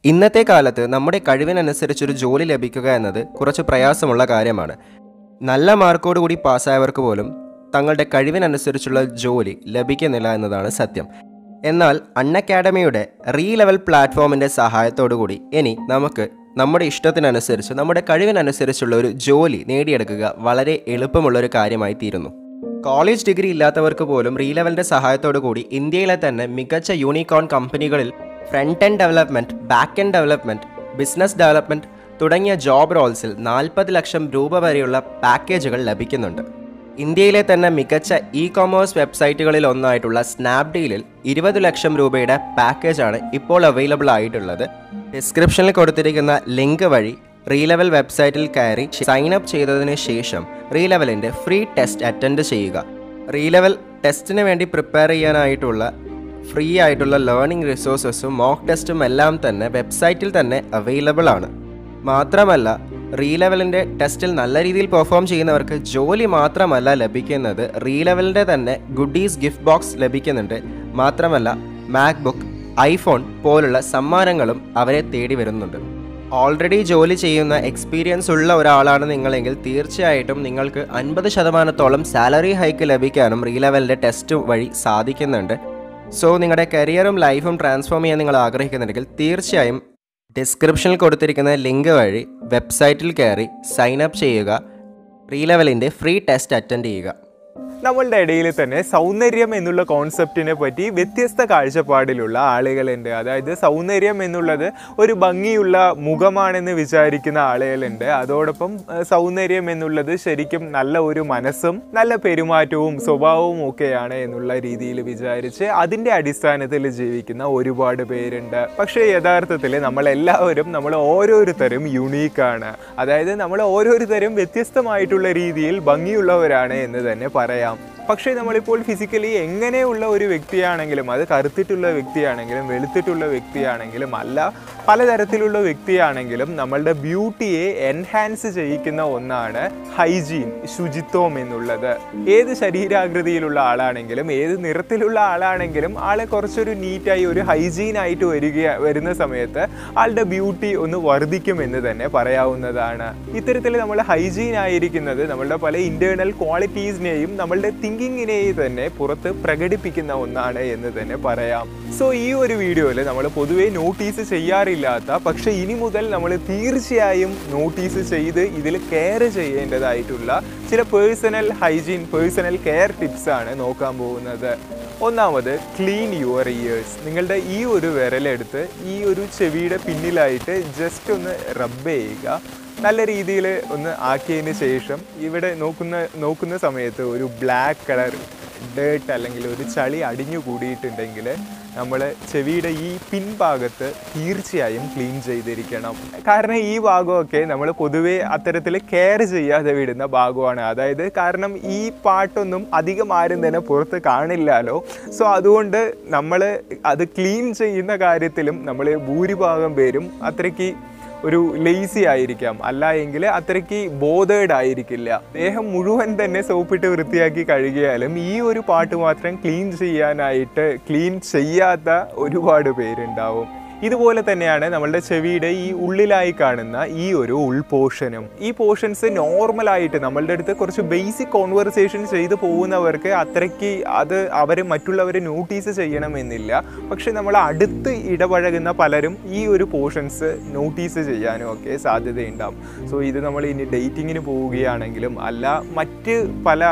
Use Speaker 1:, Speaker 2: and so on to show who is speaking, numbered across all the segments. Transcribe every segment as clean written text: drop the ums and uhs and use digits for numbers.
Speaker 1: ഇന്നത്തെ കാലത്ത് നമ്മുടെ കഴിവിനനുസരിച്ചൊരു ജോലി ലഭിക്കുക എന്നത് കുറച്ച് പ്രയാസമുള്ള കാര്യമാണ്. നല്ല മാർക്കോടുകൂടി പാസ്സായവർക്ക് പോലും തങ്ങളുടെ കഴിവിനനുസരിച്ചുള്ള ജോലി ലഭിക്കുന്നില്ല എന്നതാണ് സത്യം. എന്നാൽ അൺഅക്കാഡമിയുടെ റീലെവൽ പ്ലാറ്റ്ഫോമിൻ്റെ സഹായത്തോടുകൂടി ഇനി നമുക്ക് നമ്മുടെ ഇഷ്ടത്തിനനുസരിച്ച് നമ്മുടെ കഴിവിനനുസരിച്ചുള്ള ഒരു ജോലി നേടിയെടുക്കുക വളരെ എളുപ്പമുള്ളൊരു കാര്യമായി തീരുന്നു. കോളേജ് ഡിഗ്രി ഇല്ലാത്തവർക്ക് പോലും റീലെവലിൻ്റെ സഹായത്തോടു കൂടി ഇന്ത്യയിലെ തന്നെ മികച്ച യൂണിക്കോൺ കമ്പനികളിൽ front end development, back end development, business development തുടങ്ങിയ ജോബ് റോൾസിൽ 40 ലക്ഷം രൂപ വരെയുള്ള പാക്കേജുകൾ ലഭിക്കുന്നുണ്ട്. ഇന്ത്യയിലെ തന്നെ മികച്ച ഇ-കൊമേഴ്സ് വെബ്സൈറ്റുകളിൽ ഒന്നായിട്ടുള്ള സ്നാപ്ഡീലിൽ 20 ലക്ഷം രൂപയുടെ പാക്കേജാണ് ഇപ്പോൾ അവൈലബിൾ ആയിട്ടുള്ളത്. ഡിസ്ക്രിപ്ഷനിൽ കൊടുത്തിരിക്കുന്ന ലിങ്ക് വഴി റീലെവൽ വെബ്സൈറ്റിൽ കയറി സൈൻ അപ്പ് ചെയ്തതിന് ശേഷം റീലെവലിൻ്റെ ഫ്രീ ടെസ്റ്റ് അറ്റൻഡ് ചെയ്യുക. റീലെവൽ ടെസ്റ്റിന് വേണ്ടി പ്രിപ്പയർ ചെയ്യാനായിട്ടുള്ള ഫ്രീ ആയിട്ടുള്ള ലേണിംഗ് റിസോഴ്സസും മോക്ക് ടെസ്റ്റും എല്ലാം തന്നെ വെബ്സൈറ്റിൽ തന്നെ അവൈലബിൾ ആണ്. മാത്രമല്ല റീലെവലിൻ്റെ ടെസ്റ്റിൽ നല്ല രീതിയിൽ പെർഫോം ചെയ്യുന്നവർക്ക് ജോലി മാത്രമല്ല ലഭിക്കുന്നത്, റീലെവലിൻ്റെ തന്നെ ഗുഡീസ് ഗിഫ്റ്റ് ബോക്സ് ലഭിക്കുന്നുണ്ട്. മാത്രമല്ല മാക്ബുക്ക്, ഐഫോൺ പോലുള്ള സമ്മാനങ്ങളും അവരെ തേടി വരുന്നുണ്ട്. ഓൾറെഡി ജോലി ചെയ്യുന്ന എക്സ്പീരിയൻസ് ഉള്ള ഒരാളാണ് നിങ്ങളെങ്കിൽ തീർച്ചയായിട്ടും നിങ്ങൾക്ക് 50% സാലറി ഹൈക്ക് ലഭിക്കാനും റീലെവലിൻ്റെ ടെസ്റ്റ് വഴി സാധിക്കുന്നുണ്ട്. സോ നിങ്ങളുടെ കരിയറും ലൈഫും ട്രാൻസ്ഫോം ചെയ്യാൻ നിങ്ങൾ ആഗ്രഹിക്കുന്നുണ്ടെങ്കിൽ തീർച്ചയായും ഡിസ്ക്രിപ്ഷനിൽ കൊടുത്തിരിക്കുന്ന ലിങ്ക് വഴി വെബ്സൈറ്റിൽ കയറി സൈൻ അപ്പ് ചെയ്യുക, റീലെവലിൻ്റെ ഫ്രീ ടെസ്റ്റ് അറ്റൻഡ് ചെയ്യുക.
Speaker 2: നമ്മളുടെ ഇടയിൽ തന്നെ സൗന്ദര്യം എന്നുള്ള കോൺസെപ്റ്റിനെ പറ്റി വ്യത്യസ്ത കാഴ്ചപ്പാടിലുള്ള ആളുകളുണ്ട്. അതായത് സൗന്ദര്യം എന്നുള്ളത് ഒരു ഭംഗിയുള്ള മുഖമാണെന്ന് വിചാരിക്കുന്ന ആളുകളുണ്ട്. അതോടൊപ്പം സൗന്ദര്യം എന്നുള്ളത് ശരിക്കും നല്ല ഒരു മനസ്സും നല്ല പെരുമാറ്റവും സ്വഭാവവും ഒക്കെയാണ് എന്നുള്ള രീതിയിൽ വിചാരിച്ച് അതിൻ്റെ അടിസ്ഥാനത്തിൽ ജീവിക്കുന്ന ഒരുപാട് പേരുണ്ട്. പക്ഷേ യഥാർത്ഥത്തിൽ നമ്മൾ ഓരോരുത്തരും യുണീക്കാണ്. അതായത് നമ്മൾ ഓരോരുത്തരും വ്യത്യസ്തമായിട്ടുള്ള രീതിയിൽ ഭംഗിയുള്ളവരാണ് എന്ന് തന്നെ പറയാം. പക്ഷേ നമ്മളിപ്പോൾ ഫിസിക്കലി എങ്ങനെയുള്ള ഒരു വ്യക്തിയാണെങ്കിലും, അത് കറുത്തിട്ടുള്ള വ്യക്തിയാണെങ്കിലും വെളുത്തിട്ടുള്ള വ്യക്തിയാണെങ്കിലും അല്ല പലതരത്തിലുള്ള വ്യക്തിയാണെങ്കിലും നമ്മളുടെ ബ്യൂട്ടിയെ എൻഹാൻസ് ചെയ്യിക്കുന്ന ഒന്നാണ് ഹൈജീൻ, ശുചിത്വം എന്നുള്ളത്. ഏത് ശരീരാകൃതിയിലുള്ള ആളാണെങ്കിലും ഏത് നിറത്തിലുള്ള ആളാണെങ്കിലും ആളെ കുറച്ചൊരു നീറ്റായി ഒരു ഹൈജീനായിട്ട് വരുന്ന സമയത്ത് ആളുടെ ബ്യൂട്ടി ഒന്ന് വർദ്ധിക്കുമെന്ന് തന്നെ പറയാവുന്നതാണ്. ഇത്തരത്തിൽ നമ്മൾ ഹൈജീൻ ആയിരിക്കുന്നത് നമ്മളുടെ പല ഇൻറ്റേർണൽ ക്വാളിറ്റീസിനെയും നമ്മളുടെ തിങ്കിങ്ങിനെയും തന്നെ പുറത്ത് പ്രകടിപ്പിക്കുന്ന ഒന്നാണ് എന്ന് തന്നെ പറയാം. സോ ഈ ഒരു വീഡിയോയിൽ നമ്മൾ പൊതുവേ നോട്ടീസ് ചെയ്യാറില്ലാത്ത, പക്ഷെ ഇനി മുതൽ നമ്മൾ തീർച്ചയായും നോട്ടീസ് ചെയ്ത് ഇതിൽ കെയർ ചെയ്യേണ്ടതായിട്ടുള്ള ചില പേഴ്സണൽ ഹൈജീൻ, പേഴ്സണൽ കെയർ ടിപ്സാണ് നോക്കാൻ പോകുന്നത്. ഒന്നാമത്, ക്ലീൻ യുവർ ഇയേഴ്സ്. നിങ്ങളുടെ ഈ ഒരു വിരലെടുത്ത് ഈ ഒരു ചെവിയുടെ പിന്നിലായിട്ട് ജസ്റ്റ് ഒന്ന് റബ്ബ് ചെയ്യുക. നല്ല രീതിയിൽ ഒന്ന് ആക്കിയതിന് ശേഷം ഇവിടെ നോക്കുന്ന സമയത്ത് ഒരു ബ്ലാക്ക് കളർ ഡേർട്ട് അല്ലെങ്കിൽ ഒരു ചളി അടിഞ്ഞു കൂടിയിട്ടുണ്ടെങ്കിൽ നമ്മൾ ചെവിയുടെ ഈ പിൻഭാഗത്ത് തീർച്ചയായും ക്ലീൻ ചെയ്തിരിക്കണം. കാരണം ഈ ഭാഗമൊക്കെ നമ്മൾ പൊതുവെ അത്തരത്തിൽ കെയർ ചെയ്യാതെ വിടുന്ന ഭാഗമാണ്. അതായത് കാരണം ഈ പാട്ടൊന്നും അധികം ആരും തന്നെ പുറത്ത് കാണില്ലല്ലോ. സോ അതുകൊണ്ട് നമ്മൾ അത് ക്ലീൻ ചെയ്യുന്ന കാര്യത്തിലും നമ്മൾ ഭൂരിഭാഗം പേരും അത്രയ്ക്ക് ഒരു ലേസി ആയിരിക്കാം, അല്ല എങ്കിൽ അത്രയ്ക്ക് ബോധേഡ് ആയിരിക്കില്ല. ദേഹം മുഴുവൻ തന്നെ സോപ്പിട്ട് വൃത്തിയാക്കി കഴുകിയാലും ഈ ഒരു പാട്ട് മാത്രം ക്ലീൻ ചെയ്യാത്ത ഒരുപാട് പേരുണ്ടാവും. ഇതുപോലെ തന്നെയാണ് നമ്മളുടെ ചെവിയുടെ ഈ ഉള്ളിലായി കാണുന്ന ഈ ഒരു ഉൾപോർഷനും. ഈ പോർഷൻസ് നോർമലായിട്ട് നമ്മളുടെ അടുത്ത് കുറച്ച് ബേസിക് കോൺവെർസേഷൻ ചെയ്ത് പോകുന്നവർക്ക് അത്രയ്ക്ക് അത് മറ്റുള്ളവരെ നോട്ടീസ് ചെയ്യണമെന്നില്ല. പക്ഷെ നമ്മൾ അടുത്ത് ഇടപഴകുന്ന പലരും ഈ ഒരു പോർഷൻസ് നോട്ടീസ് ചെയ്യാനും ഒക്കെ സാധ്യതയുണ്ടാകും. സോ ഇത് നമ്മൾ ഇനി ഡേറ്റിങ്ങിന് പോവുകയാണെങ്കിലും അല്ല മറ്റ് പല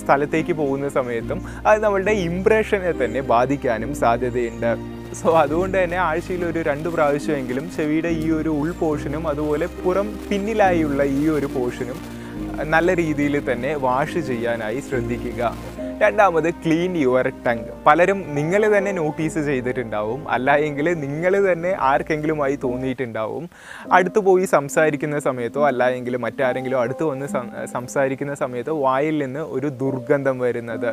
Speaker 2: സ്ഥലത്തേക്ക് പോകുന്ന സമയത്തും അത് നമ്മളുടെ ഇംപ്രഷനെ തന്നെ ബാധിക്കാനും സാധ്യതയുണ്ട്. സോ അതുകൊണ്ട് തന്നെ ആഴ്ചയിൽ ഒരു 2 പ്രാവശ്യമെങ്കിലും ചെവിയുടെ ഈ ഒരു ഉൾപോർഷനും അതുപോലെ പിന്നിലായുള്ള ഈ ഒരു പോർഷനും നല്ല രീതിയിൽ തന്നെ വാഷ് ചെയ്യാനായി ശ്രദ്ധിക്കുക. രണ്ടാമത്, ക്ലീൻ യുവർ ടങ്. പലരും നിങ്ങൾ തന്നെ നോട്ടീസ് ചെയ്തിട്ടുണ്ടാവും, അല്ല എങ്കിൽ നിങ്ങൾ തന്നെ ആർക്കെങ്കിലുമായി തോന്നിയിട്ടുണ്ടാവും. അടുത്ത് പോയി സംസാരിക്കുന്ന സമയത്തോ അല്ല എങ്കിൽ മറ്റാരെങ്കിലും അടുത്ത് വന്ന് സംസാരിക്കുന്ന സമയത്തോ വായിൽ നിന്ന് ഒരു ദുർഗന്ധം വരുന്നത്.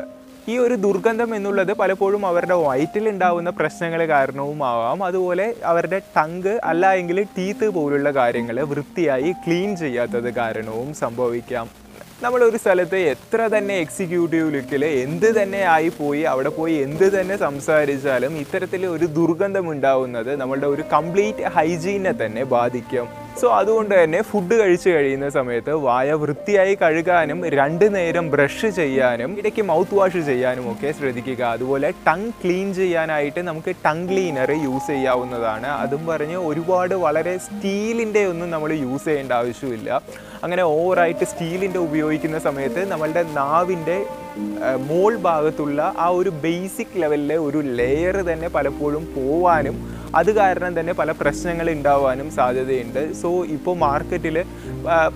Speaker 2: ഈ ഒരു ദുർഗന്ധം എന്നുള്ളത് പലപ്പോഴും അവരുടെ വയറ്റിലുണ്ടാവുന്ന പ്രശ്നങ്ങൾ കാരണവുമാവാം. അതുപോലെ അവരുടെ ടങ്ക് അല്ല എങ്കിൽ ടീത്ത് പോലുള്ള കാര്യങ്ങൾ വൃത്തിയായി ക്ലീൻ ചെയ്യാത്തത് കാരണവും സംഭവിക്കാം. നമ്മളൊരു സ്ഥലത്ത് എത്ര തന്നെ എക്സിക്യൂട്ടീവ് ലുക്കിൽ എന്ത് തന്നെ ആയിപ്പോയി അവിടെ പോയി എന്ത് തന്നെ സംസാരിച്ചാലും ഇത്തരത്തിൽ ഒരു ദുർഗന്ധം ഉണ്ടാവുന്നത് നമ്മളുടെ ഒരു കംപ്ലീറ്റ് ഹൈജീനെ തന്നെ ബാധിക്കും. സോ അതുകൊണ്ട് തന്നെ ഫുഡ് കഴിച്ച് കഴിയുന്ന സമയത്ത് വായ വൃത്തിയായി കഴുകാനും 2 നേരം ബ്രഷ് ചെയ്യാനും ഇടയ്ക്ക് മൗത്ത് വാഷ് ചെയ്യാനും ഒക്കെ ശ്രദ്ധിക്കുക. അതുപോലെ ടങ് ക്ലീൻ ചെയ്യാനായിട്ട് നമുക്ക് ടങ് ക്ലീനർ യൂസ് ചെയ്യാവുന്നതാണ്. അതും പറഞ്ഞ് ഒരുപാട് വളരെ സ്റ്റീലിൻ്റെ ഒന്നും നമ്മൾ യൂസ് ചെയ്യേണ്ട ആവശ്യമില്ല. അങ്ങനെ ഓവറായിട്ട് സ്റ്റീലിൻ്റെ ഉപയോഗിക്കുന്ന സമയത്ത് നമ്മളുടെ നാവിൻ്റെ മോൾ ഭാഗത്തുള്ള ആ ഒരു ബേസിക് ലെവലിലെ ഒരു ലെയർ തന്നെ പലപ്പോഴും പോവാനും അത് കാരണം തന്നെ പല പ്രശ്നങ്ങൾ ഉണ്ടാവാനും സാധ്യതയുണ്ട്. സോ ഇപ്പോൾ മാർക്കറ്റിൽ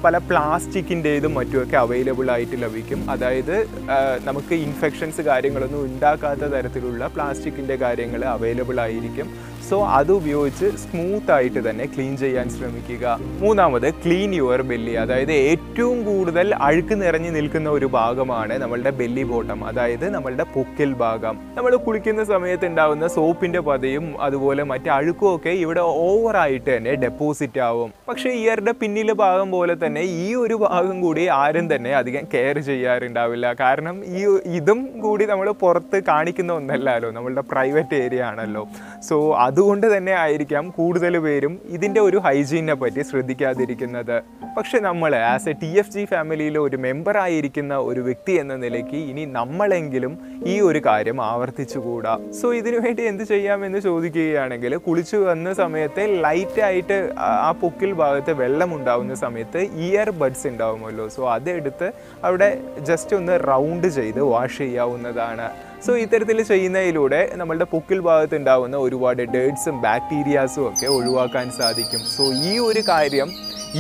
Speaker 2: പല പ്ലാസ്റ്റിക്കിൻ്റെതും മറ്റുമൊക്കെ അവൈലബിൾ ആയിട്ട് ലഭിക്കും. അതായത് നമുക്ക് ഇൻഫെക്ഷൻസ് കാര്യങ്ങളൊന്നും ഉണ്ടാക്കാത്ത തരത്തിലുള്ള പ്ലാസ്റ്റിക്കിൻ്റെ കാര്യങ്ങൾ അവൈലബിൾ ആയിരിക്കും. സോ അത് ഉപയോഗിച്ച് സ്മൂത്തായിട്ട് തന്നെ ക്ലീൻ ചെയ്യാൻ ശ്രമിക്കുക. മൂന്നാമത് ക്ലീൻ യുവർ ബെല്ലി. അതായത് ഏറ്റവും കൂടുതൽ അഴുക്ക് നിറഞ്ഞു നിൽക്കുന്ന ഒരു ഭാഗമാണ് നമ്മളുടെ ബെല്ലി ബോട്ടം, അതായത് നമ്മളുടെ പൊക്കിൽ ഭാഗം. നമ്മൾ കുളിക്കുന്ന സമയത്ത് ഉണ്ടാകുന്ന സോപ്പിൻ്റെ പതയും അതുപോലെ മറ്റ് അഴുക്കും ഒക്കെ ഇവിടെ ഓവറായിട്ട് തന്നെ ഡെപ്പോസിറ്റ് ആവും. പക്ഷേ ഇയറുടെ പിന്നിലെ ഭാഗം പോലെ തന്നെ ഈ ഒരു ഭാഗം കൂടി ആരും തന്നെ അധികം കെയർ ചെയ്യാറുണ്ടാവില്ല. കാരണം ഇതും കൂടി നമ്മൾ പുറത്ത് കാണിക്കുന്ന ഒന്നല്ലല്ലോ, നമ്മളുടെ പ്രൈവറ്റ് ഏരിയ ആണല്ലോ. സോ അതുകൊണ്ട് തന്നെ ആയിരിക്കാം കൂടുതൽ പേരും ഇതിൻ്റെ ഒരു ഹൈജീനെ പറ്റി ശ്രദ്ധിക്കാതിരിക്കുന്നത്. പക്ഷെ നമ്മൾ ആസ് എ TFG ഫാമിലിയിലെ ഒരു മെമ്പറായിരിക്കുന്ന ഒരു വ്യക്തി എന്ന നിലയ്ക്ക് ഇനി നമ്മളെങ്കിലും ഈ ഒരു കാര്യം ആവർത്തിച്ചുകൂടാ. സോ ഇതിനു വേണ്ടി എന്ത് ചെയ്യാമെന്ന് ചോദിക്കുകയാണെങ്കിൽ, കുളിച്ചു വന്ന സമയത്ത് ലൈറ്റായിട്ട് ആ പൊക്കിൽ ഭാഗത്ത് വെള്ളം ഉണ്ടാവുന്ന സമയത്ത് ഇയർ ബഡ്സ് ഉണ്ടാവുമല്ലോ, സോ അതെടുത്ത് അവിടെ ജസ്റ്റ് ഒന്ന് റൗണ്ട് ചെയ്ത് വാഷ് ചെയ്യാവുന്നതാണ്. സോ ഇത്തരത്തിൽ ചെയ്യുന്നതിലൂടെ നമ്മളുടെ പൊക്കിൽ ഭാഗത്ത് ഉണ്ടാകുന്ന ഒരുപാട് ഡേർട്സും ബാക്ടീരിയാസും ഒക്കെ ഒഴിവാക്കാൻ സാധിക്കും. സോ ഈ ഒരു കാര്യം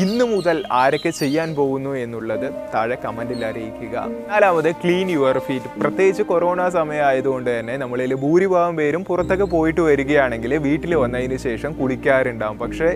Speaker 2: ഇന്നു മുതൽ ആരൊക്കെ ചെയ്യാൻ പോകുന്നു എന്നുള്ളത് താഴെ കമൻറ്റിൽ അറിയിക്കുക. നാലാമത് ക്ലീൻ യുവർ ഫീറ്റ്. പ്രത്യേകിച്ച് കൊറോണ സമയമായതുകൊണ്ട് തന്നെ നമ്മളിൽ ഭൂരിഭാഗം പേരും പുറത്തൊക്കെ പോയിട്ട് വരികയാണെങ്കിൽ വീട്ടിൽ വന്നതിന് ശേഷം കുളിക്കാറുണ്ടാകും. പക്ഷേ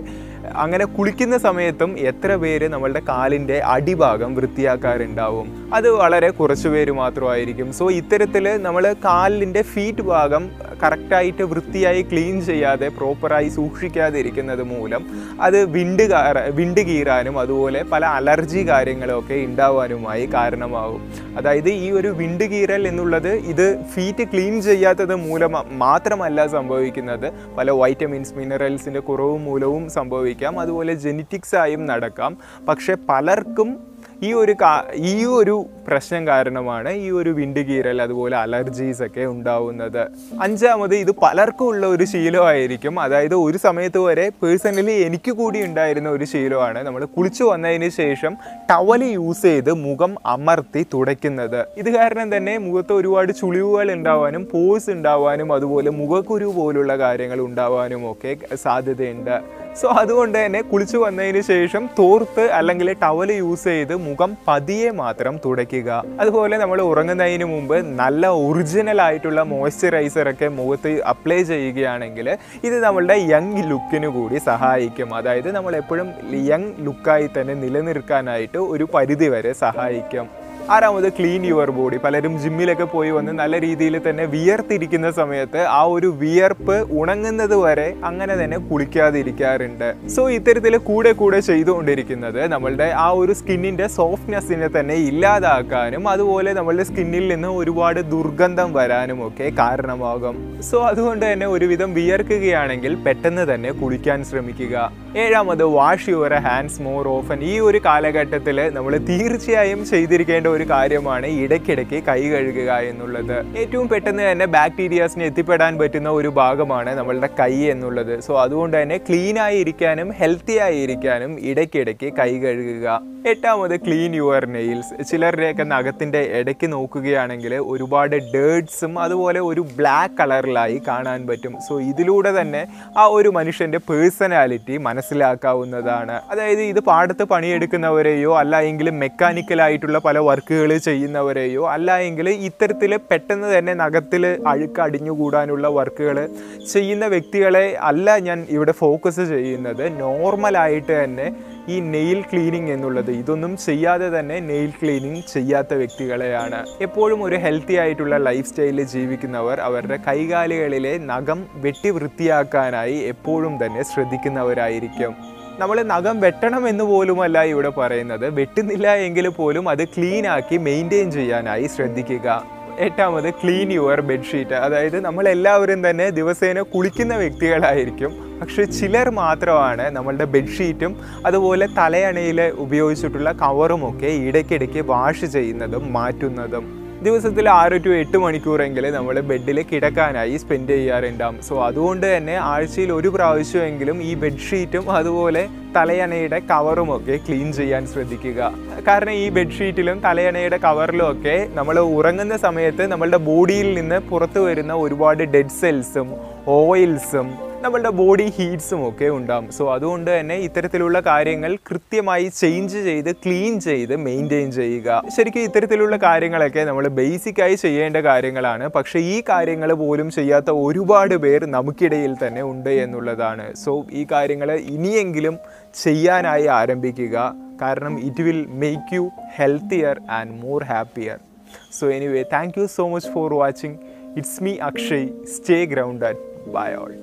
Speaker 2: അങ്ങനെ കുളിക്കുന്ന സമയത്തും എത്ര പേര് നമ്മളുടെ കാലിൻ്റെ അടിഭാഗം വൃത്തിയാക്കാറുണ്ടാവും? അത് വളരെ കുറച്ച് പേര് മാത്രമായിരിക്കും. സോ ഇത്തരത്തിൽ നമ്മൾ കാലിൻ്റെ ഫീറ്റ് ഭാഗം കറക്റ്റായിട്ട് വൃത്തിയായി ക്ലീൻ ചെയ്യാതെ പ്രോപ്പറായി സൂക്ഷിക്കാതെ ഇരിക്കുന്നത് മൂലം അത് വിണ്ട് കീറാനും അതുപോലെ പല അലർജി കാര്യങ്ങളൊക്കെ ഉണ്ടാവാനുമായി കാരണമാകും. അതായത് ഈ ഒരു വിണ്ട് കീറൽ എന്നുള്ളത് ഇത് ഫീറ്റ് ക്ലീൻ ചെയ്യാത്തത് മൂലം മാത്രമല്ല സംഭവിക്കുന്നത്, പല വൈറ്റമിൻസ് മിനറൽസിൻ്റെ കുറവ് മൂലവും സംഭവിക്കാം, അതുപോലെ ജെനറ്റിക്സായും നടക്കാം. പക്ഷെ പലർക്കും ഈ ഒരു പ്രശ്നം കാരണമാണ് ഈ ഒരു വിണ്ട് കീറൽ അതുപോലെ അലർജീസ് ഒക്കെ ഉണ്ടാവുന്നത്. അഞ്ചാമത് ഇത് പലർക്കും ഉള്ള ഒരു ശീലമായിരിക്കും. അതായത് ഒരു സമയത്ത് വരെ പേഴ്സണലി എനിക്ക് കൂടി ഉണ്ടായിരുന്ന ഒരു ശീലമാണ് നമ്മൾ കുളിച്ചു വന്നതിന് ശേഷം ടവല് യൂസ് ചെയ്ത് മുഖം അമർത്തി തുടയ്ക്കുന്നത്. ഇത് കാരണം തന്നെ മുഖത്ത് ഒരുപാട് ചുളിവുകൾ ഉണ്ടാവാനും പോഴ്സ് ഉണ്ടാവാനും അതുപോലെ മുഖക്കുരു പോലുള്ള കാര്യങ്ങൾ ഉണ്ടാവാനും ഒക്കെ സാധ്യതയുണ്ട്. സോ അതുകൊണ്ട് തന്നെ കുളിച്ചു വന്നതിന് ശേഷം തോർത്ത് അല്ലെങ്കിൽ ടവൽ യൂസ് ചെയ്ത് മുഖം പതിയെ മാത്രം തുടയ്ക്കുക. അതുപോലെ നമ്മൾ ഉറങ്ങുന്നതിന് മുമ്പ് നല്ല ഒറിജിനൽ ആയിട്ടുള്ള മോയ്സ്ചറൈസർ ഒക്കെ മുഖത്ത് അപ്ലൈ ചെയ്യുകയാണെങ്കിൽ ഇത് നമ്മളുടെ യങ് ലുക്കിന് കൂടി സഹായിക്കും. അതായത് നമ്മൾ എപ്പോഴും യങ് ലുക്കായി തന്നെ നിലനിർത്താനായിട്ട് ഒരു പരിധി വരെ സഹായിക്കും. ആറാമത് ക്ലീൻ യുവർ ബോഡി. പലരും ജിമ്മിലൊക്കെ പോയി വന്ന് നല്ല രീതിയിൽ തന്നെ വിയർത്തിരിക്കുന്ന സമയത്ത് ആ ഒരു വിയർപ്പ് ഉണങ്ങുന്നത് വരെ അങ്ങനെ തന്നെ കുളിക്കാതിരിക്കാറുണ്ട്. സോ ഇത്തരത്തിൽ കൂടെ ചെയ്തുകൊണ്ടിരിക്കുന്നത് നമ്മളുടെ ആ ഒരു സ്കിന്നിൻ്റെ സോഫ്റ്റ്നെസ്സിനെ തന്നെ ഇല്ലാതാക്കാനും അതുപോലെ നമ്മളുടെ സ്കിന്നിൽ നിന്ന് ഒരുപാട് ദുർഗന്ധം വരാനും ഒക്കെ കാരണമാകും. സോ അതുകൊണ്ട് തന്നെ ഒരുവിധം വിയർക്കുകയാണെങ്കിൽ പെട്ടെന്ന് തന്നെ കുളിക്കാൻ ശ്രമിക്കുക. ഏഴാമത് wash your hands more often. ഈ ഒരു കാലഘട്ടത്തിൽ നമ്മൾ തീർച്ചയായും ചെയ്തിരിക്കേണ്ട ഒരു കാര്യമാണ് ഇടയ്ക്കിടയ്ക്ക് കൈ കഴുകുക എന്നുള്ളത്. ഏറ്റവും പെട്ടെന്ന് തന്നെ ബാക്ടീരിയാസിന് എത്തിപ്പെടാൻ പറ്റുന്ന ഒരു ഭാഗമാണ് നമ്മളുടെ കൈ എന്നുള്ളത്. സോ അതുകൊണ്ട് തന്നെ ക്ലീനായി ഇരിക്കാനും ഹെൽത്തി ആയി ഇരിക്കാനും ഇടയ്ക്കിടയ്ക്ക് കൈ കഴുകുക. എട്ടാമത് ക്ലീൻ യുവർ നെയിൽസ്. ചിലരുടെയൊക്കെ നഖത്തിൻ്റെ ഇടയ്ക്ക് നോക്കുകയാണെങ്കിൽ ഒരുപാട് ഡേർട്സും അതുപോലെ ഒരു ബ്ലാക്ക് കളറിലായി കാണാൻ പറ്റും. സോ ഇതിലൂടെ തന്നെ ആ ഒരു മനുഷ്യൻ്റെ പേഴ്സണാലിറ്റി മനസ്സിലാക്കാവുന്നതാണ്. അതായത് ഇത് പാടത്ത് പണിയെടുക്കുന്നവരെയോ അല്ല എങ്കിൽ മെക്കാനിക്കലായിട്ടുള്ള പല വർക്കുകൾ ചെയ്യുന്നവരെയോ അല്ല എങ്കിൽ ഇത്തരത്തിൽ പെട്ടെന്ന് തന്നെ നഖത്തിൽ അഴുക്ക് അടിഞ്ഞുകൂടാനുള്ള വർക്കുകൾ ചെയ്യുന്ന വ്യക്തികളെ അല്ല ഞാൻ ഇവിടെ ഫോക്കസ് ചെയ്യുന്നത്. നോർമലായിട്ട് തന്നെ ഈ നെയിൽ ക്ലീനിങ് എന്നുള്ളത് ഇതൊന്നും ചെയ്യാതെ തന്നെ നെയിൽ ക്ലീനിങ് ചെയ്യാത്ത വ്യക്തികളെയാണ്. എപ്പോഴും ഒരു ഹെൽത്തി ആയിട്ടുള്ള ലൈഫ് സ്റ്റൈലിൽ ജീവിക്കുന്നവർ അവരുടെ കൈകാലുകളിലെ നഖം വെട്ടി വൃത്തിയാക്കാനായി എപ്പോഴും തന്നെ ശ്രദ്ധിക്കുന്നവരായിരിക്കും. നമ്മൾ നഖം വെട്ടണം എന്ന് പോലുമല്ല ഇവിടെ പറയുന്നത്. വെട്ടുന്നില്ല എങ്കിൽ പോലും അത് ക്ലീൻ ആക്കി മെയിൻറ്റെയിൻ ചെയ്യാനായി ശ്രദ്ധിക്കുക. 8ാമത് ക്ലീൻ യുവർ ബെഡ്ഷീറ്റ്. അതായത് നമ്മളെല്ലാവരും തന്നെ ദിവസേന കുളിക്കുന്ന വ്യക്തികളായിരിക്കും. പക്ഷേ ചിലർ മാത്രമാണ് നമ്മളുടെ ബെഡ്ഷീറ്റും അതുപോലെ തലയണയിൽ ഉപയോഗിച്ചിട്ടുള്ള കവറുമൊക്കെ ഇടയ്ക്കിടയ്ക്ക് വാഷ് ചെയ്യുന്നതും മാറ്റുന്നതും. ദിവസത്തിൽ 6 to 8 മണിക്കൂറെങ്കിലും നമ്മൾ ബെഡിൽ കിടക്കാനായി സ്പെൻഡ് ചെയ്യാറുണ്ടാകും. സോ അതുകൊണ്ട് തന്നെ ആഴ്ചയിൽ ഒരു പ്രാവശ്യമെങ്കിലും ഈ ബെഡ്ഷീറ്റും അതുപോലെ തലയണയുടെ കവറുമൊക്കെ ക്ലീൻ ചെയ്യാൻ ശ്രദ്ധിക്കുക. കാരണം ഈ ബെഡ്ഷീറ്റിലും തലയണയുടെ കവറിലും ഒക്കെ നമ്മൾ ഉറങ്ങുന്ന സമയത്ത് നമ്മളുടെ ബോഡിയിൽ നിന്ന് പുറത്തു വരുന്ന ഒരുപാട് ഡെഡ് സെൽസും ഓയിൽസും നമ്മളുടെ ബോഡി ഹീറ്റ്സും ഒക്കെ ഉണ്ടാകും. സോ അതുകൊണ്ട് തന്നെ ഇത്തരത്തിലുള്ള കാര്യങ്ങൾ കൃത്യമായി ചേഞ്ച് ചെയ്ത് ക്ലീൻ ചെയ്ത് മെയിൻറ്റെയിൻ ചെയ്യുക. ശരിക്കും ഇത്തരത്തിലുള്ള കാര്യങ്ങളൊക്കെ നമ്മൾ ബേസിക്കായി ചെയ്യേണ്ട കാര്യങ്ങളാണ്. പക്ഷേ ഈ കാര്യങ്ങൾ പോലും ചെയ്യാത്ത ഒരുപാട് പേർ നമുക്കിടയിൽ തന്നെ ഉണ്ട് എന്നുള്ളതാണ്. സോ ഈ കാര്യങ്ങൾ ഇനിയെങ്കിലും ചെയ്യാനായി ആരംഭിക്കുക. കാരണം it will make you healthier and more happier. So anyway, thank you so much for watching. It's me Akshay. Stay grounded. Bye all.